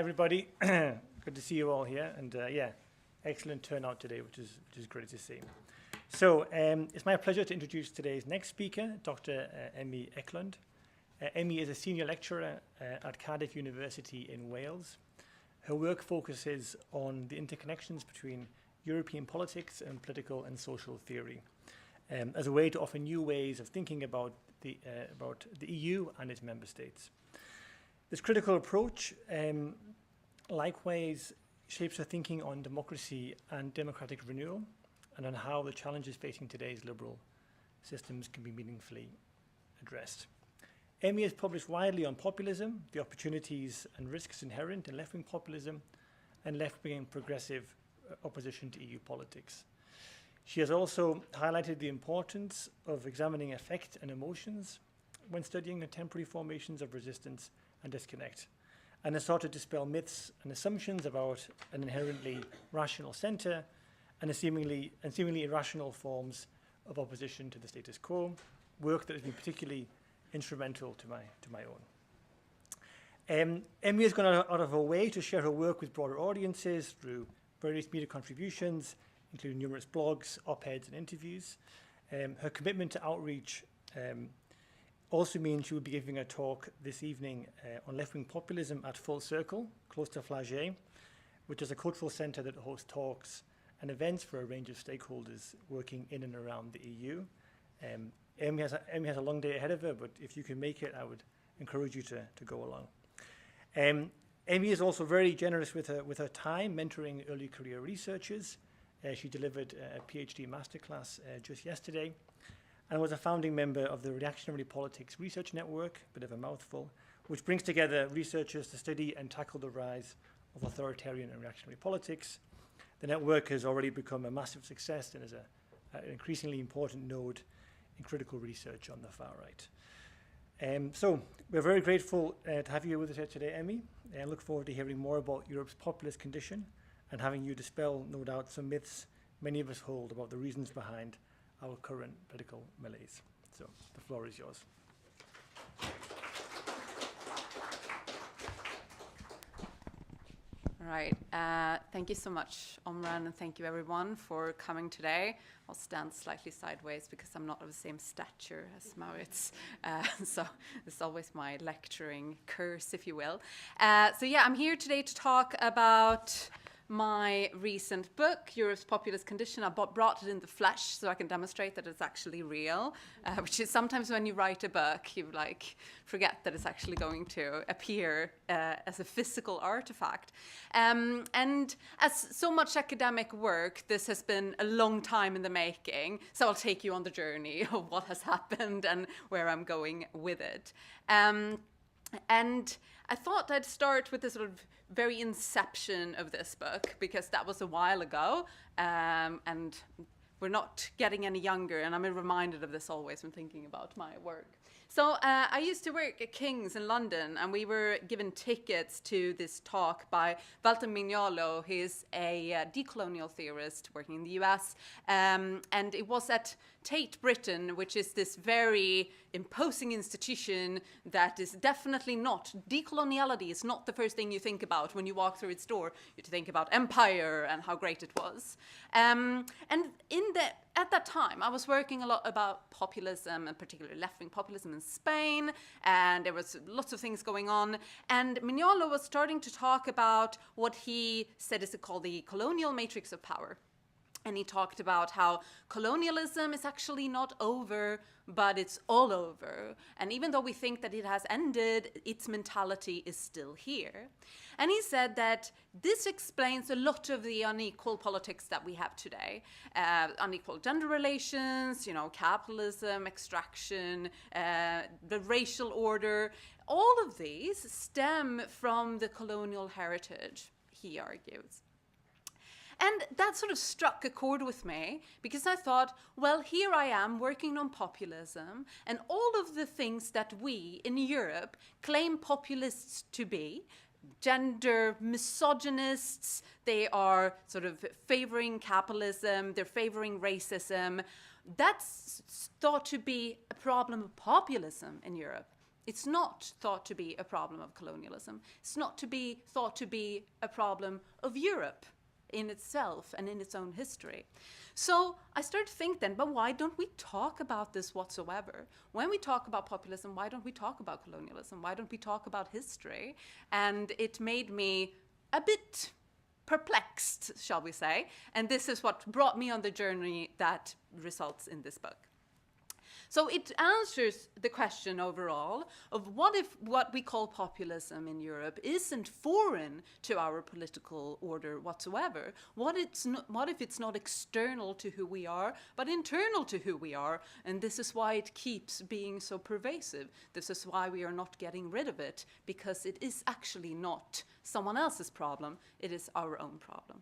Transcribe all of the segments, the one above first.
everybody. Good to see you all here, and excellent turnout today, which is great to see. So it's my pleasure to introduce today's next speaker, Dr. Emmy Eklundh. Emmy is a senior lecturer at Cardiff University in Wales. Her work focuses on the interconnections between European politics and political and social theory, as a way to offer new ways of thinking about the EU and its member states. This critical approach likewise shapes her thinking on democracy and democratic renewal, and on how the challenges facing today's liberal systems can be meaningfully addressed. Emmy has published widely on populism, the opportunities and risks inherent in left-wing populism, and left-wing progressive opposition to EU politics. She has also highlighted the importance of examining affect and emotions when studying contemporary formations of resistance and disconnect, and has sought to dispel myths and assumptions about an inherently rational centre and seemingly irrational forms of opposition to the status quo, work that has been particularly instrumental to my own. Emmy has gone out of her way to share her work with broader audiences through various media contributions, including numerous blogs, op-eds, and interviews. Her commitment to outreach also means she will be giving a talk this evening on left-wing populism at Full Circle, close to Flagey, which is a cultural centre that hosts talks and events for a range of stakeholders working in and around the EU. Emmy has a long day ahead of her, but if you can make it, I would encourage you to go along. Emmy is also very generous with her time, mentoring early career researchers. She delivered a PhD masterclass just yesterday, and was a founding member of the Reactionary Politics Research Network, bit of a mouthful, which brings together researchers to study and tackle the rise of authoritarian and reactionary politics. The network has already become a massive success and is an increasingly important node in critical research on the far right. So we're very grateful to have you with us here today, Emmy, and look forward to hearing more about Europe's populist condition and having you dispel, no doubt, some myths many of us hold about the reasons behind our current political malaise. So the floor is yours. All right. Thank you so much, Omran, and thank you everyone for coming today. I'll stand slightly sideways because I'm not of the same stature as Maurits. So it's always my lecturing curse, if you will. I'm here today to talk about my recent book, Europe's Populist Condition. I brought it in the flesh so I can demonstrate that it's actually real, which is sometimes when you write a book, you forget that it's actually going to appear as a physical artifact. And as so much academic work, this has been a long time in the making, so I'll take you on the journey of what has happened and where I'm going with it. And I thought I'd start with the sort of very inception of this book, because that was a while ago, and we're not getting any younger, and I'm reminded of this always when thinking about my work. So I used to work at King's in London, and we were given tickets to this talk by Walter Mignolo. He's a decolonial theorist working in the US, and it was at Tate Britain, which is this very imposing institution that is definitely not, decoloniality is not the first thing you think about when you walk through its door. You think about empire and how great it was. And at that time, I was working a lot about populism, and particularly left-wing populism in Spain, and there was lots of things going on. And Mignolo was starting to talk about what he said is called the colonial matrix of power. And he talked about how colonialism is actually not over, but it's all over. And even though we think that it has ended, its mentality is still here. And he said that this explains a lot of the unequal politics that we have today. Unequal gender relations, capitalism, extraction, the racial order. All of these stem from the colonial heritage, he argues. And that sort of struck a chord with me, because I thought, well, here I am working on populism, and all of the things that we in Europe claim populists to be, gender misogynists, they are sort of favoring capitalism, they're favoring racism. That's thought to be a problem of populism in Europe. It's not thought to be a problem of colonialism. It's not to be thought to be a problem of Europe in itself and in its own history. So I started to think then, but why don't we talk about this whatsoever? When we talk about populism, why don't we talk about colonialism? Why don't we talk about history? And it made me a bit perplexed, shall we say. And this is what brought me on the journey that results in this book. So it answers the question overall of what if what we call populism in Europe isn't foreign to our political order whatsoever? What if it's not external to who we are, but internal to who we are? And this is why it keeps being so pervasive. This is why we are not getting rid of it, because it is actually not someone else's problem. It is our own problem.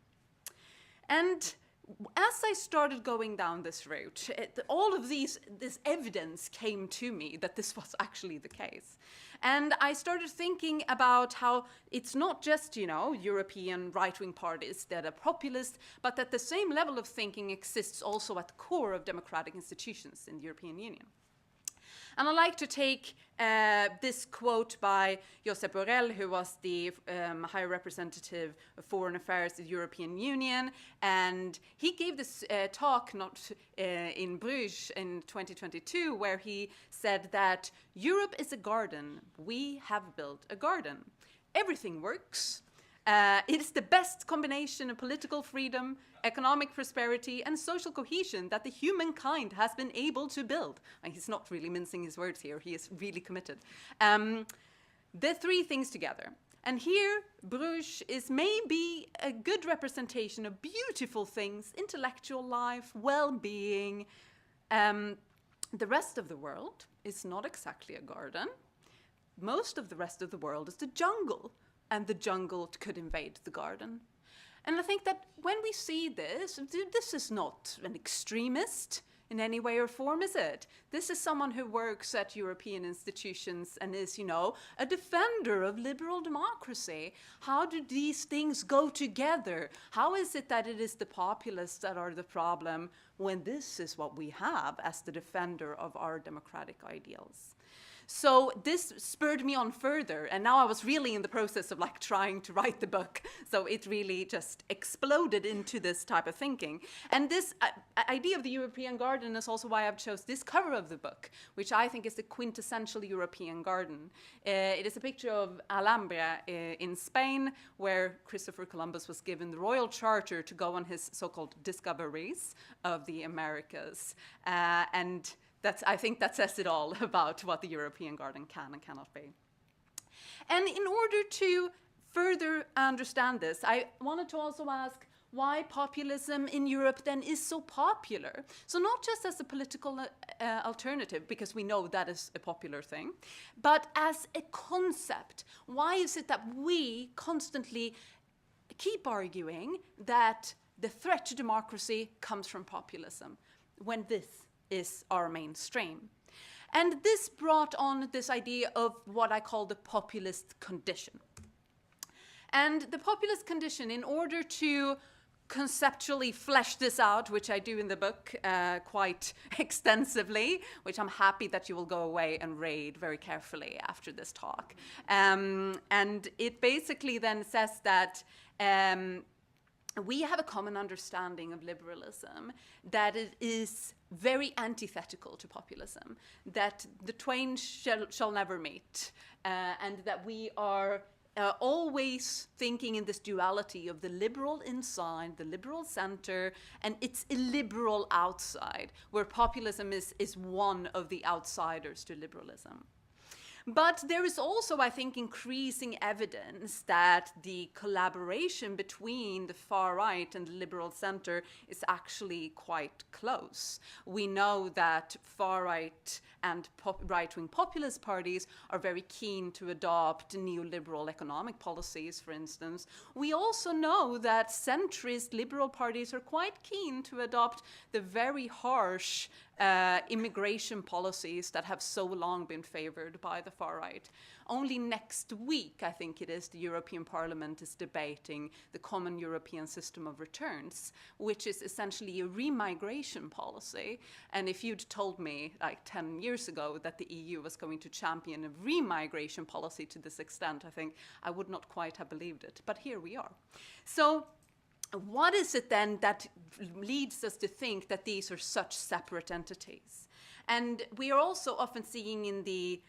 And as I started going down this route, all of this evidence came to me that this was actually the case. And I started thinking about how it's not just, European right-wing parties that are populist, but that the same level of thinking exists also at the core of democratic institutions in the European Union. And I like to take this quote by Josep Borrell, who was the High Representative of Foreign Affairs of the European Union. And he gave this talk in Bruges in 2022, where he said that Europe is a garden. We have built a garden. Everything works. It is the best combination of political freedom, economic prosperity, and social cohesion that the humankind has been able to build. And he's not really mincing his words here. He is really committed. The three things together. And here, Bruges is maybe a good representation of beautiful things, intellectual life, well-being. The rest of the world is not exactly a garden. Most of the rest of the world is the jungle. And the jungle could invade the garden. And I think that when we see this is not an extremist in any way or form, is it? This is someone who works at European institutions and is, a defender of liberal democracy. How do these things go together? How is it that it is the populists that are the problem when this is what we have as the defender of our democratic ideals? So this spurred me on further, and now I was really in the process of trying to write the book. So it really just exploded into this type of thinking. And this idea of the European garden is also why I've chose this cover of the book, which I think is the quintessential European garden. It is a picture of Alhambra in Spain, where Christopher Columbus was given the royal charter to go on his so-called discoveries of the Americas. I think that says it all about what the European garden can and cannot be. And in order to further understand this, I wanted to also ask why populism in Europe then is so popular. So not just as a political alternative, because we know that is a popular thing, but as a concept. Why is it that we constantly keep arguing that the threat to democracy comes from populism, when this is our mainstream? And this brought on this idea of what I call the populist condition. And the populist condition, in order to conceptually flesh this out, which I do in the book quite extensively, which I'm happy that you will go away and read very carefully after this talk. And it basically then says that we have a common understanding of liberalism, that it is very antithetical to populism, that the twain shall never meet, and that we are always thinking in this duality of the liberal inside, the liberal center, and its illiberal outside, where populism is one of the outsiders to liberalism. But there is also, I think, increasing evidence that the collaboration between the far right and the liberal center is actually quite close. We know that far right and right-wing populist parties are very keen to adopt neoliberal economic policies, for instance. We also know that centrist liberal parties are quite keen to adopt the very harsh immigration policies that have so long been favored by the far right. Only next week, I think it is, the European Parliament is debating the Common European System of Returns, which is essentially a remigration policy. And if you'd told me like 10 years ago that the EU was going to champion a remigration policy to this extent, I think I would not quite have believed it. But here we are. So what is it then that leads us to think that these are such separate entities? And we are also often seeing in the,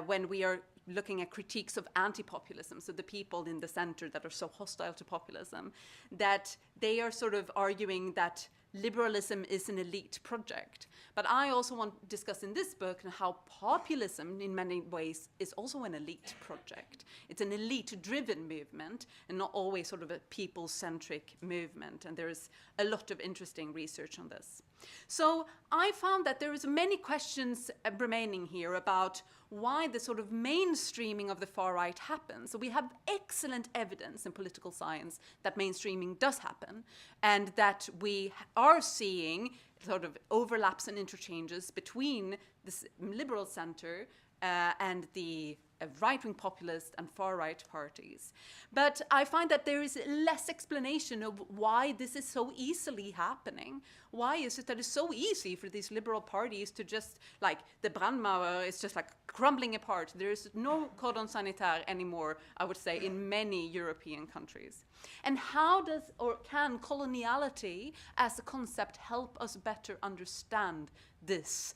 when we are looking at critiques of anti-populism, so the people in the center that are so hostile to populism, that they are sort of arguing that liberalism is an elite project. But I also want to discuss in this book how populism, in many ways, is also an elite project. It's an elite-driven movement and not always sort of a people-centric movement. And there is a lot of interesting research on this. So I found that there is many questions remaining here about why the sort of mainstreaming of the far right happens. So we have excellent evidence in political science that mainstreaming does happen, and that we are seeing sort of overlaps and interchanges between this liberal center and the right-wing populist and far-right parties. But I find that there is less explanation of why this is so easily happening. Why is it that it's so easy for these liberal parties to just, like, the Brandmauer is just like crumbling apart. There is no cordon sanitaire anymore, I would say, in many European countries. And how does or can coloniality as a concept help us better understand this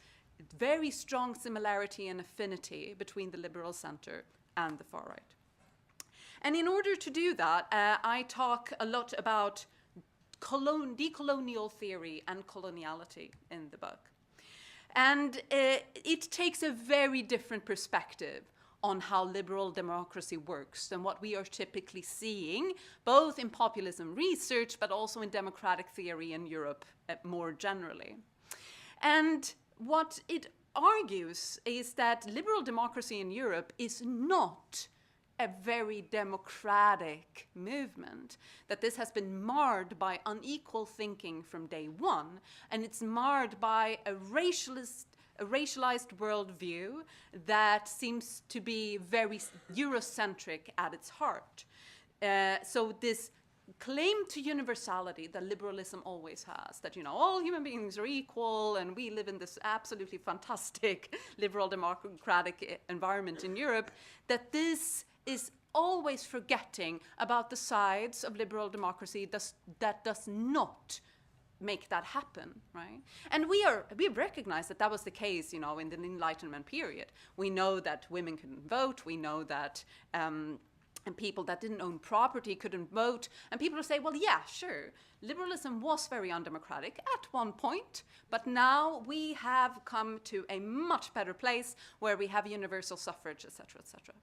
very strong similarity and affinity between the liberal center and the far right? And in order to do that, I talk a lot about decolonial theory and coloniality in the book. And it takes a very different perspective on how liberal democracy works than what we are typically seeing, both in populism research, but also in democratic theory in Europe more generally. And what it argues is that liberal democracy in Europe is not a very democratic movement, that this has been marred by unequal thinking from day one, and it's marred by a racialized worldview that seems to be very Eurocentric at its heart. So this claim to universality that liberalism always has, that, you know, all human beings are equal and we live in this absolutely fantastic liberal democratic environment in Europe, that this is always forgetting about the sides of liberal democracy that does not make that happen, right? And we recognize that was the case, you know, in the Enlightenment period. We know that women couldn't vote. We know that and people that didn't own property couldn't vote. And people will say, well, yeah, sure, liberalism was very undemocratic at one point, but now we have come to a much better place where we have universal suffrage, etc., etc.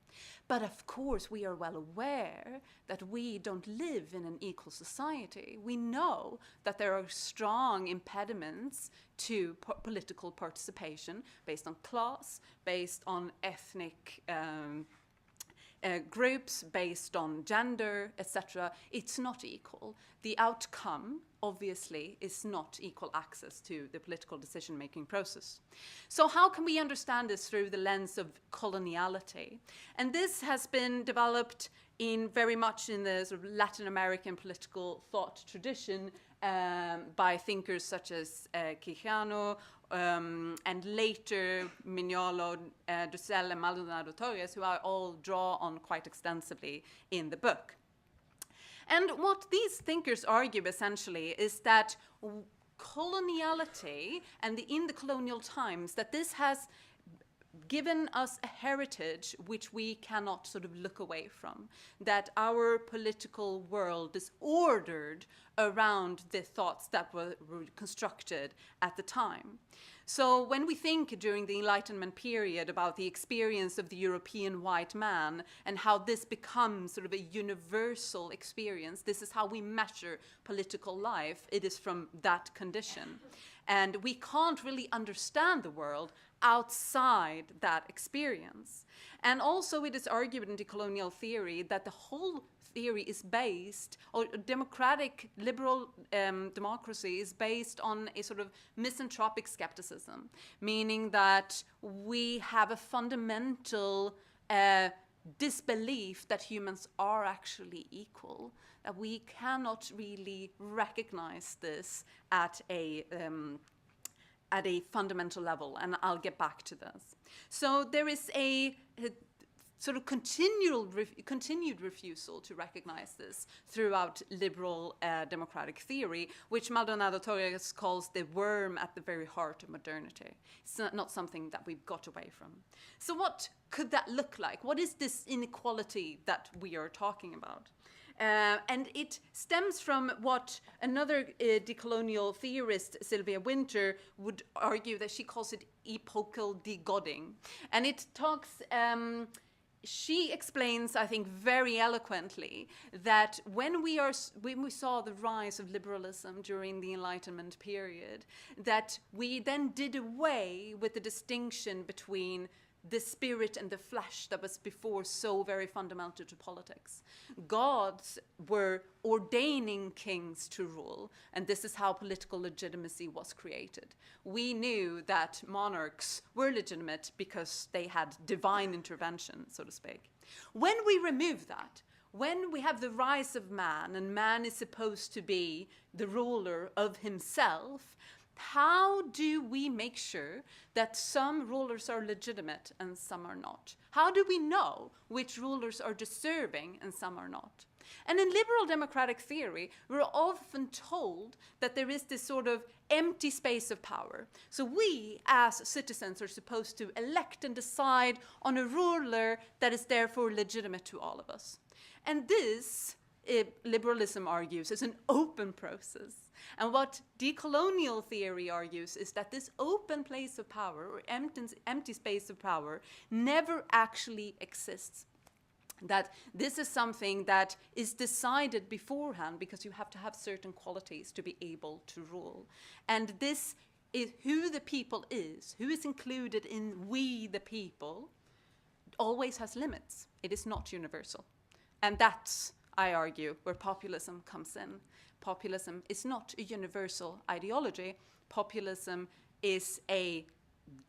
But of course, we are well aware that we don't live in an equal society. We know that there are strong impediments to political participation based on class, based on ethnic groups, based on gender, etc. It's not equal. The outcome, obviously, is not equal access to the political decision-making process. So how can we understand this through the lens of coloniality? And this has been developed very much in the sort of Latin American political thought tradition by thinkers such as Quijano, and later Mignolo, Dussel, and Maldonado Torres, who I all draw on quite extensively in the book. And what these thinkers argue essentially is that coloniality and in the colonial times, that this has given us a heritage which we cannot sort of look away from, that our political world is ordered around the thoughts that were constructed at the time. So when we think during the Enlightenment period about the experience of the European white man and how this becomes sort of a universal experience, this is how we measure political life. It is from that condition. And we can't really understand the world outside that experience. And also it is argued in decolonial theory that the whole theory is based, or democratic liberal democracy is based on a sort of misanthropic skepticism, meaning that we have a fundamental disbelief that humans are actually equal, that we cannot really recognize this at a fundamental level, and I'll get back to this. So there is a sort of continued refusal to recognize this throughout liberal democratic theory, which Maldonado Torres calls the worm at the very heart of modernity. It's not something that we've got away from. So what could that look like? What is this inequality that we are talking about? And it stems from what another decolonial theorist, Sylvia Wynter, would argue that she calls it epochal degodding. And it talks, she explains, I think, very eloquently that when we saw the rise of liberalism during the Enlightenment period, that we then did away with the distinction between the spirit and the flesh that was before so very fundamental to politics. Gods were ordaining kings to rule, and this is how political legitimacy was created. We knew that monarchs were legitimate because they had divine intervention, so to speak. When we remove that, when we have the rise of man, and man is supposed to be the ruler of himself, how do we make sure that some rulers are legitimate and some are not? How do we know which rulers are deserving and some are not? And in liberal democratic theory, we're often told that there is this sort of empty space of power. So we, as citizens, are supposed to elect and decide on a ruler that is therefore legitimate to all of us. And this, liberalism argues, is an open process. And what decolonial theory argues is that this open place of power, or empty space of power, never actually exists. That this is something that is decided beforehand because you have to have certain qualities to be able to rule. And this is who the people is, who is included in we the people, always has limits. It is not universal. And that's, I argue, where populism comes in. Populism is not a universal ideology. Populism is a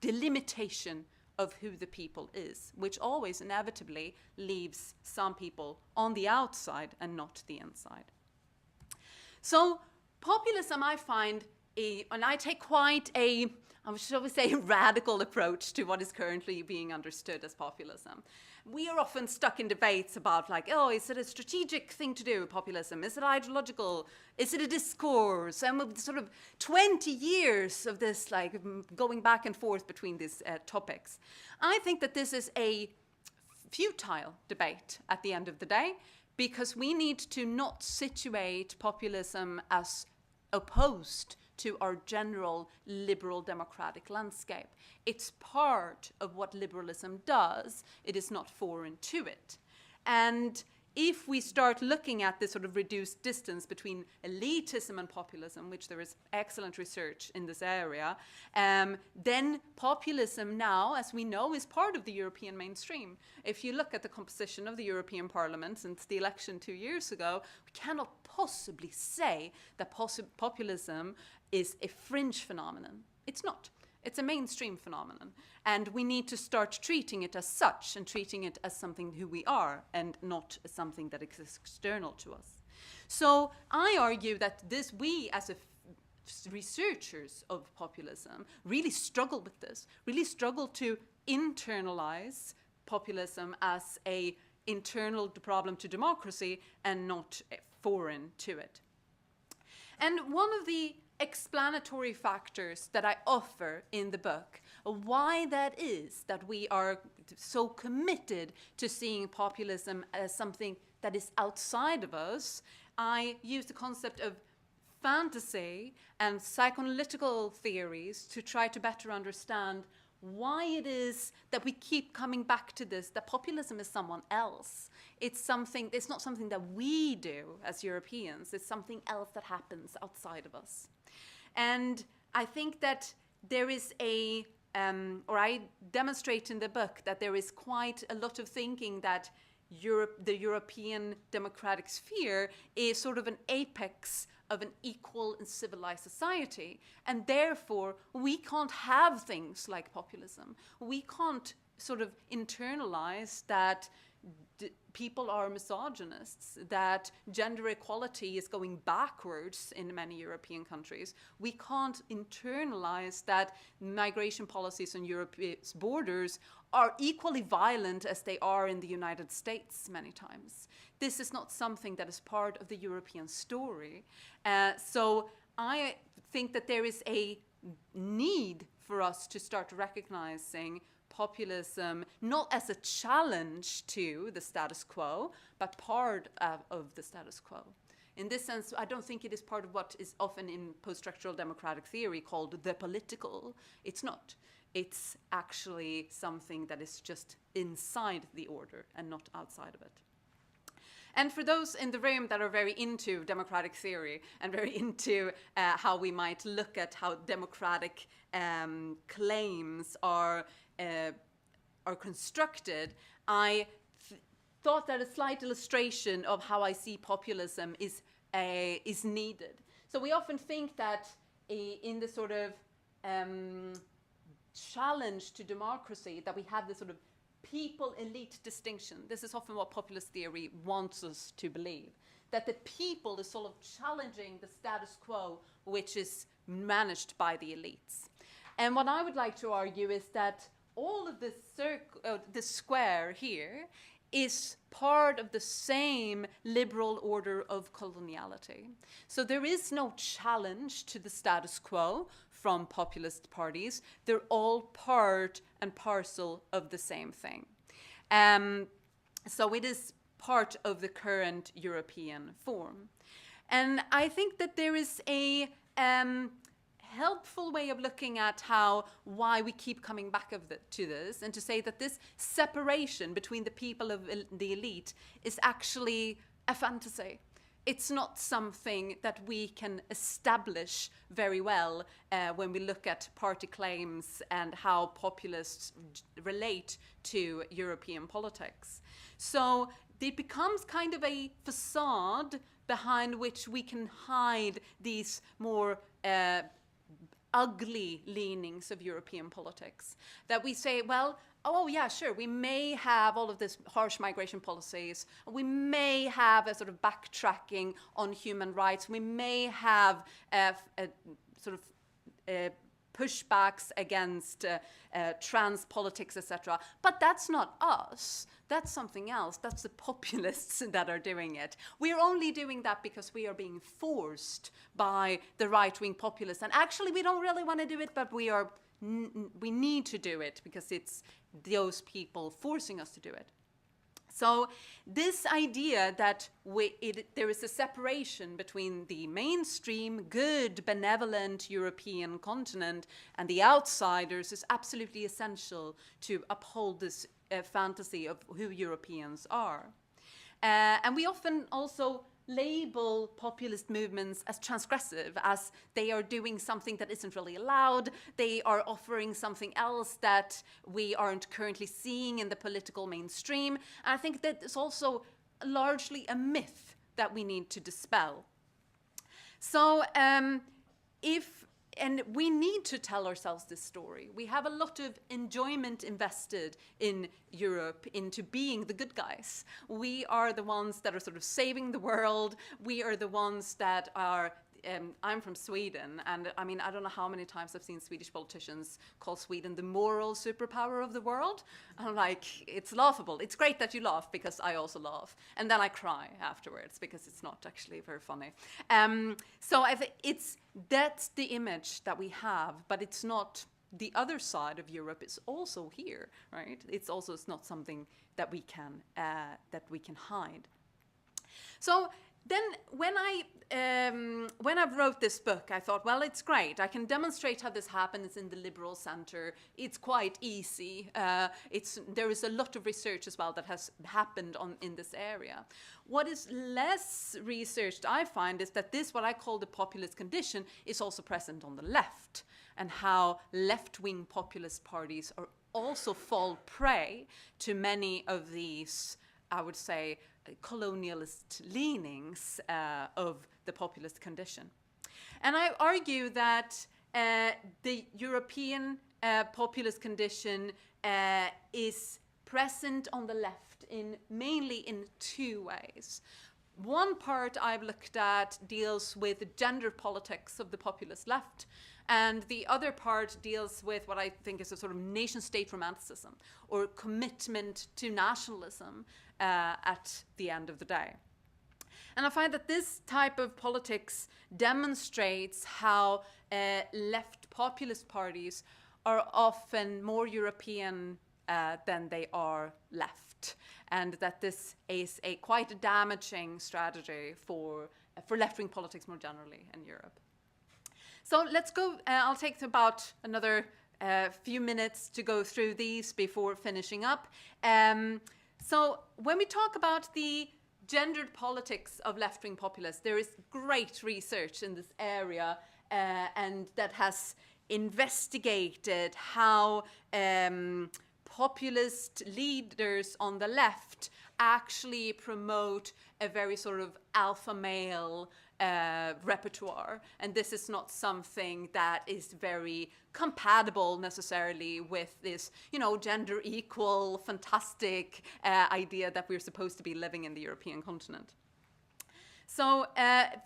delimitation of who the people is, which always inevitably leaves some people on the outside and not the inside. So populism, I find, and I take quite a, shall we say, radical approach to what is currently being understood as populism. We are often stuck in debates about, like, oh, is it a strategic thing to do, populism? Is it ideological? Is it a discourse? And sort of 20 years of this, like, going back and forth between these topics. I think that this is a futile debate at the end of the day, because we need to not situate populism as opposed to our general liberal democratic landscape. It's part of what liberalism does. It is not foreign to it. And if we start looking at this sort of reduced distance between elitism and populism, which there is excellent research in this area, then populism now, as we know, is part of the European mainstream. If you look at the composition of the European Parliament since the election 2 years ago, we cannot possibly say that populism is a fringe phenomenon. It's not. It's a mainstream phenomenon. And we need to start treating it as such and treating it as something who we are and not as something that is external to us. So I argue that we as researchers of populism really struggle with this, really struggle to internalize populism as an internal problem to democracy and not foreign to it. And one of the explanatory factors that I offer in the book, why that is that we are so committed to seeing populism as something that is outside of us, I use the concept of fantasy and psychoanalytical theories to try to better understand why it is that we keep coming back to this, that populism is someone else. It's not something that we do as Europeans, it's something else that happens outside of us. And I think that there is a or I demonstrate in the book that there is quite a lot of thinking that the European democratic sphere is sort of an apex of an equal and civilized society. And therefore, we can't have things like populism. We can't sort of internalize that people are misogynists, that gender equality is going backwards in many European countries. We can't internalize that migration policies on Europe's borders are equally violent as they are in the United States many times. This is not something that is part of the European story. So I think that there is a need for us to start recognizing populism not as a challenge to the status quo, but part of the status quo. In this sense, I don't think it is part of what is often in post-structural democratic theory called the political. It's not. It's actually something that is just inside the order and not outside of it. And for those in the room that are very into democratic theory and very into how we might look at how democratic claims are constructed, I thought that a slight illustration of how I see populism is needed. So we often think that in the sort of challenge to democracy that we have this sort of people-elite distinction. This is often what populist theory wants us to believe, that the people is sort of challenging the status quo, which is managed by the elites. And what I would like to argue is that all of this square here is part of the same liberal order of coloniality. So there is no challenge to the status quo from populist parties. They're all part and parcel of the same thing. So it is part of the current European form. And I think that there is a helpful way of looking at why we keep coming back to this, and to say that this separation between the people of the elite is actually a fantasy. It's not something that we can establish very well when we look at party claims and how populists relate to European politics. So it becomes kind of a facade behind which we can hide these more ugly leanings of European politics. That we say, well, oh yeah, sure, we may have all of this harsh migration policies, we may have a sort of backtracking on human rights, we may have a sort of pushbacks against trans politics, etc. But that's not us. That's something else. That's the populists that are doing it. We're only doing that because we are being forced by the right-wing populists. And actually, we don't really want to do it, but we need to do it because it's those people forcing us to do it. So this idea that there is a separation between the mainstream, good, benevolent European continent and the outsiders is absolutely essential to uphold this fantasy of who Europeans are. And we often also label populist movements as transgressive, as they are doing something that isn't really allowed, they are offering something else that we aren't currently seeing in the political mainstream. And I think that is also largely a myth that we need to dispel. So and we need to tell ourselves this story. We have a lot of enjoyment invested in Europe into being the good guys. We are the ones that are sort of saving the world. We are the ones that are, I'm from Sweden, and I mean, I don't know how many times I've seen Swedish politicians call Sweden the moral superpower of the world. I'm like, it's laughable. It's great that you laugh because I also laugh. And then I cry afterwards because it's not actually very funny. So I think that's the image that we have, but it's not. The other side of Europe is also here, right? It's not something that we can hide. So then when I wrote this book, I thought, well, it's great. I can demonstrate how this happens in the liberal center. It's quite easy. There is a lot of research as well that has happened in this area. What is less researched, I find, is that this, what I call the populist condition, is also present on the left, and how left-wing populist parties are also fall prey to many of these, I would say, colonialist leanings of the populist condition. And I argue that the European populist condition is present on the left mainly in two ways. One part I've looked at deals with the gender politics of the populist left, and the other part deals with what I think is a sort of nation-state romanticism, or commitment to nationalism at the end of the day. And I find that this type of politics demonstrates how left populist parties are often more European than they are left, and that this is a quite damaging strategy for left-wing politics more generally in Europe. So let's go, I'll take about another few minutes to go through these before finishing up. So when we talk about the gendered politics of left-wing populists, there is great research in this area and that has investigated how populist leaders on the left actually promote a very sort of alpha male repertoire, and this is not something that is very compatible necessarily with this, gender equal, fantastic idea that we're supposed to be living in the European continent. So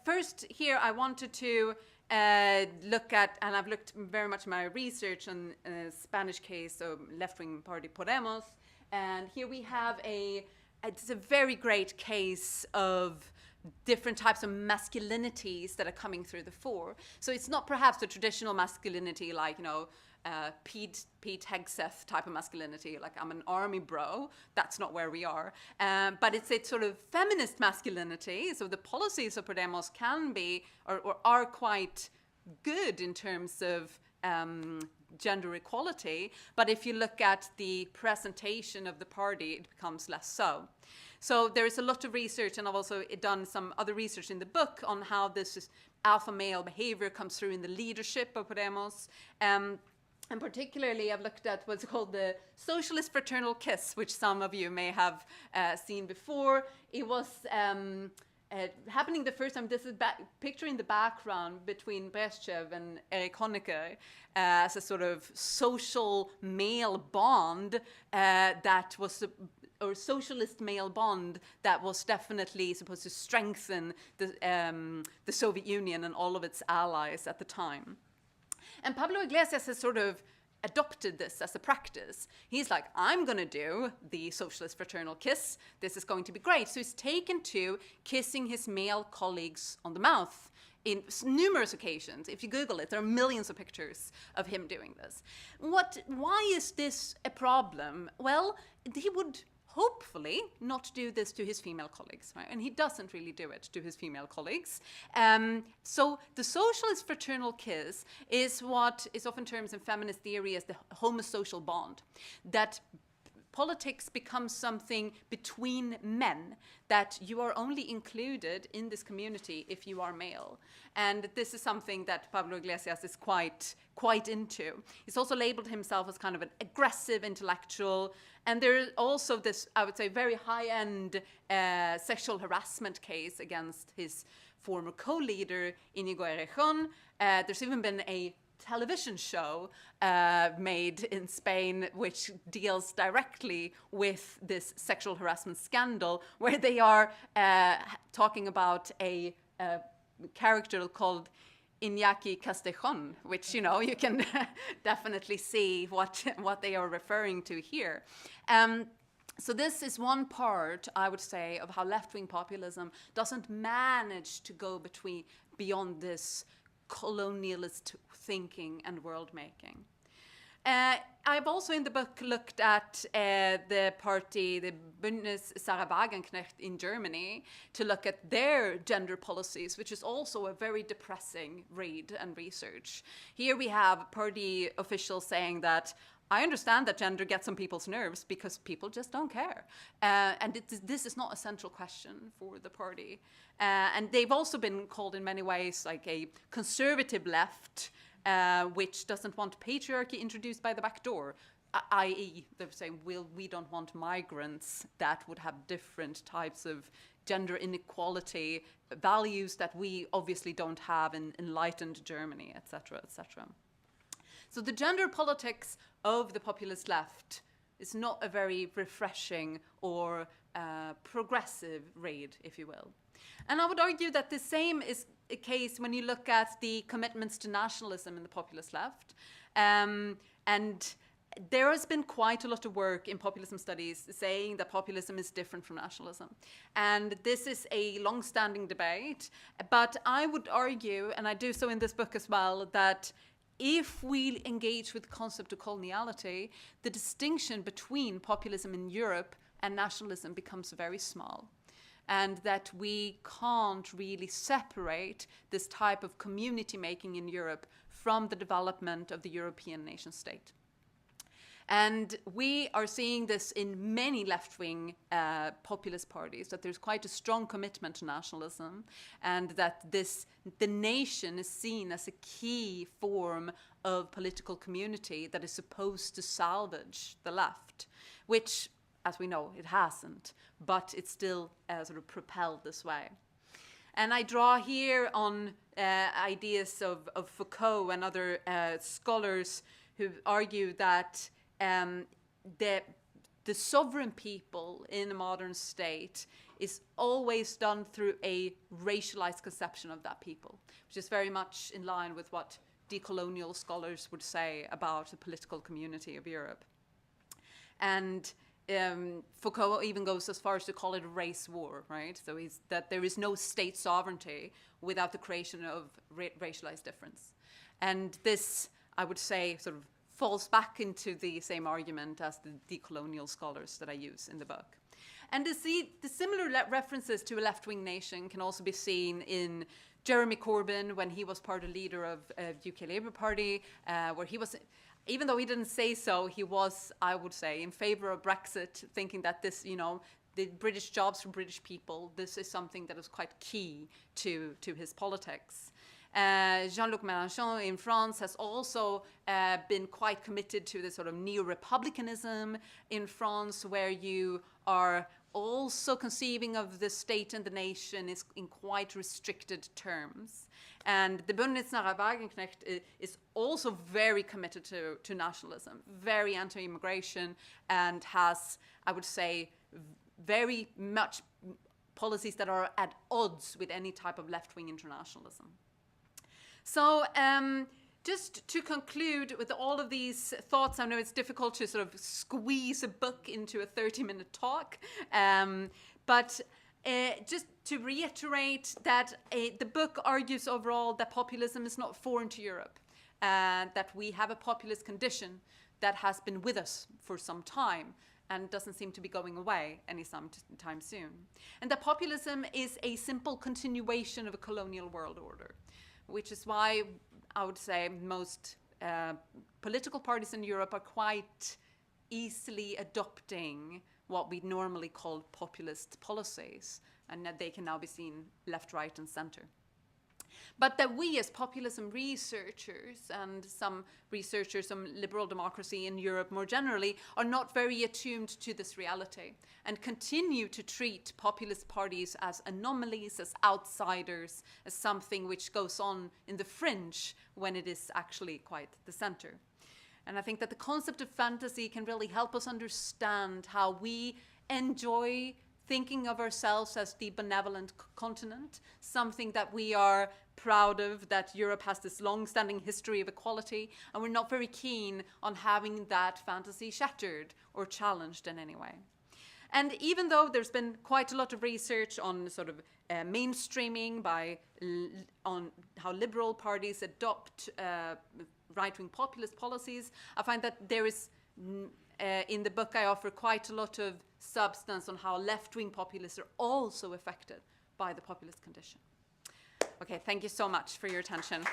first here I wanted to look at, and I've looked very much in my research on a Spanish case of left-wing party Podemos, and here we have it's a very great case of different types of masculinities that are coming through the fore. So it's not perhaps the traditional masculinity like, Pete Hegseth type of masculinity, like I'm an army bro. That's not where we are. But it's a sort of feminist masculinity. So the policies of Podemos can be or are quite good in terms of gender equality. But if you look at the presentation of the party, it becomes less so. So there is a lot of research, and I've also done some other research in the book on how this alpha male behavior comes through in the leadership of Podemos. And particularly, I've looked at what's called the socialist fraternal kiss, which some of you may have seen before. It was happening the first time. This is picture in the background between Brezhnev and Erich Honecker as a sort of social male bond that was or socialist male bond that was definitely supposed to strengthen the Soviet Union and all of its allies at the time. And Pablo Iglesias has sort of adopted this as a practice. He's like, I'm going to do the socialist fraternal kiss. This is going to be great. So he's taken to kissing his male colleagues on the mouth in numerous occasions. If you Google it, there are millions of pictures of him doing this. Why is this a problem? Well, he would hopefully not do this to his female colleagues, right? And he doesn't really do it to his female colleagues. So the socialist fraternal kiss is what is often termed in feminist theory as the homosocial bond, that politics becomes something between men, that you are only included in this community if you are male. And this is something that Pablo Iglesias is quite into. He's also labeled himself as kind of an aggressive intellectual. And there is also this, I would say, very high-end sexual harassment case against his former co-leader, Íñigo Errejón. There's even been a television show made in Spain which deals directly with this sexual harassment scandal, where they are talking about a character called Iñaki Castejón, which, you can definitely see what they are referring to here. So this is one part, I would say, of how left-wing populism doesn't manage to go beyond this colonialist thinking and world making. I've also in the book looked at the party, the Bündnis Sarah Wagenknecht in Germany, to look at their gender policies, which is also a very depressing read and research. Here we have party officials saying that, I understand that gender gets on people's nerves because people just don't care. And this is not a central question for the party. And they've also been called in many ways like a conservative left, which doesn't want patriarchy introduced by the back door, i.e. they're saying, we don't want migrants that would have different types of gender inequality, values that we obviously don't have in enlightened Germany, etc., etc. So the gender politics of the populist left is not a very refreshing or progressive read, if you will. And I would argue that the same is a case when you look at the commitments to nationalism in the populist left. And there has been quite a lot of work in populism studies saying that populism is different from nationalism. And this is a long-standing debate. But I would argue, and I do so in this book as well, that if we engage with the concept of coloniality, the distinction between populism in Europe and nationalism becomes very small. And that we can't really separate this type of community making in Europe from the development of the European nation state. And we are seeing this in many left-wing populist parties, that there's quite a strong commitment to nationalism, and that the nation is seen as a key form of political community that is supposed to salvage the left, which, as we know, it hasn't, but it's still sort of propelled this way. And I draw here on ideas of Foucault and other scholars who argue that the sovereign people in a modern state is always done through a racialized conception of that people, which is very much in line with what decolonial scholars would say about the political community of Europe. And Foucault even goes as far as to call it a race war, right? So that there is no state sovereignty without the creation of racialized difference. And this, I would say, sort of falls back into the same argument as the decolonial scholars that I use in the book. And the similar references to a left-wing nation can also be seen in Jeremy Corbyn when he was part of leader of UK Labour Party, where he was, even though he didn't say so, he was, I would say, in favour of Brexit, thinking that this, the British jobs for British people, this is something that is quite key to his politics. Jean-Luc Mélenchon in France has also been quite committed to the sort of neo-republicanism in France, where you are also conceiving of the state and the nation is in quite restricted terms. And the Bündnis Sarah Wagenknecht is also very committed to nationalism, very anti-immigration, and has, I would say, very much policies that are at odds with any type of left-wing internationalism. So just to conclude with all of these thoughts, I know it's difficult to sort of squeeze a book into a 30-minute talk, but just to reiterate that the book argues overall that populism is not foreign to Europe, that we have a populist condition that has been with us for some time and doesn't seem to be going away anytime soon. And that populism is a simple continuation of a colonial world order, which is why I would say most political parties in Europe are quite easily adopting what we normally call populist policies, and that they can now be seen left, right, and center. But that we as populism researchers and some researchers on liberal democracy in Europe more generally are not very attuned to this reality and continue to treat populist parties as anomalies, as outsiders, as something which goes on in the fringe when it is actually quite the center. And I think that the concept of fantasy can really help us understand how we enjoy thinking of ourselves as the benevolent continent, something that we are proud of, that Europe has this long-standing history of equality, and we're not very keen on having that fantasy shattered or challenged in any way. And even though there's been quite a lot of research on sort of mainstreaming on how liberal parties adopt right-wing populist policies. I find that there is, in the book I offer quite a lot of substance on how left-wing populists are also affected by the populist condition. Okay, thank you so much for your attention.